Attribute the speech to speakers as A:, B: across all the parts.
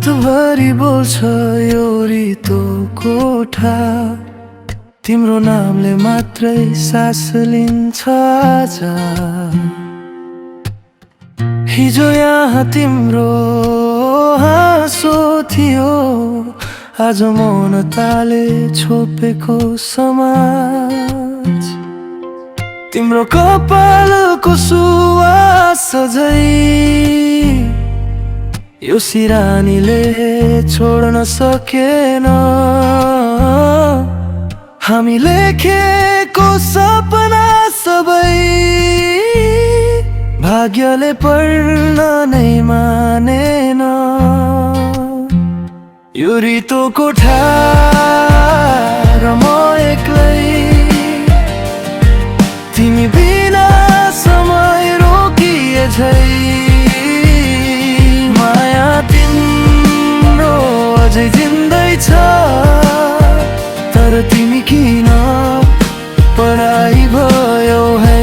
A: रातभरि बोल्छ यो रितो कोठा, तिम्रो नामले मात्रै सास लिन्छ आजा। हिजो यहाँ तिम्रो हाँसो थियो, आज मौनताले छोपेको समाज। तिम्रो कपालको सुवास सजै यो सिरानीले छोड्न सकेन। हामी लेखेको सपना सबै भाग्यले पढ्न नै मानेन। यो रितो कोठा र म एक्लै, तिमी बिना समय रोकिए झै। माया तिम्रो अझै जिन्दै छ, तर तिमी किन पढाइ भयो है।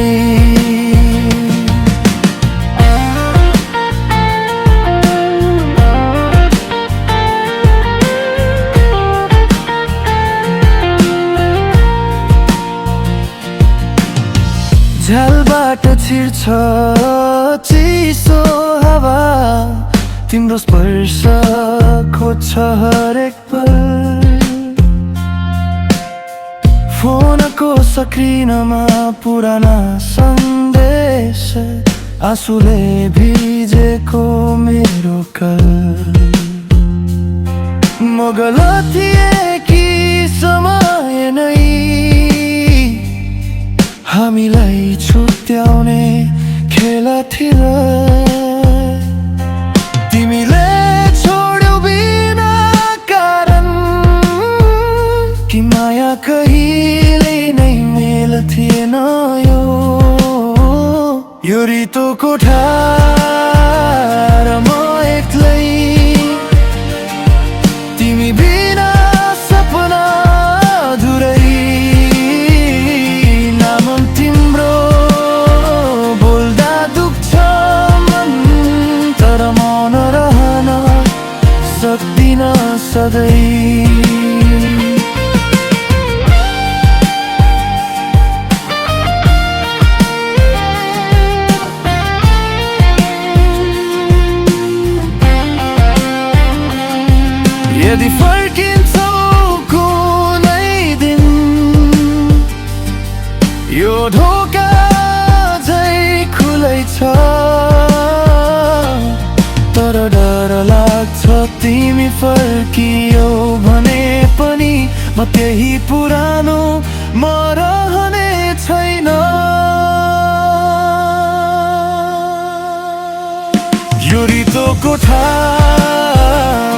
A: झ्यालबाट छिर्छ चिसो हावा, तिम्रो स्पर्श खोज्छ हरेक पल। फोनको स्क्रिनमा पुराना सन्देश, आँसुले भिजेको मेरो कल। म गलत थिएँ कि समय नै हामीलाई छुट्याउने खेल थियो। तिमीले छोड्यौ बिना कारण, कि माया कहिले नै मेल थिएन। यो रितो कोठा र म एक्लै, तिमी बिना सपना अधुरै। नाम तिम्रो बोल्दा दुख्छ मन, तर मौन रहन सक्दिन सधैँ। यदि फर्किन्छौ कुनै दिन, यो ढोका झै खुलै छ। तर डर लाग्छ तिमी फर्कियौ भने पनि म त्यही पुरानो म रहने छैन। यो रितो कोठा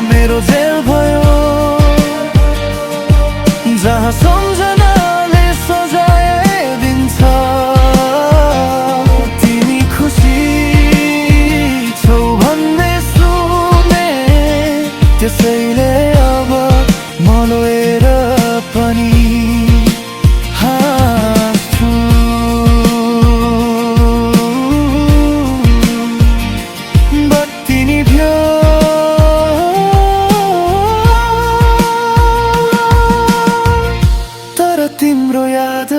A: मेरो जेल भयो, जहाँ सम्झनाले सजाय दिन्छ। तिमी खुसी छौ भन्ने सुने, त्यसैले अब म लोएर पनि हाँस्छु। बत्ती निभ्यो, तर तिम्रो याद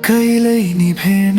A: कहिल्यै निभेन।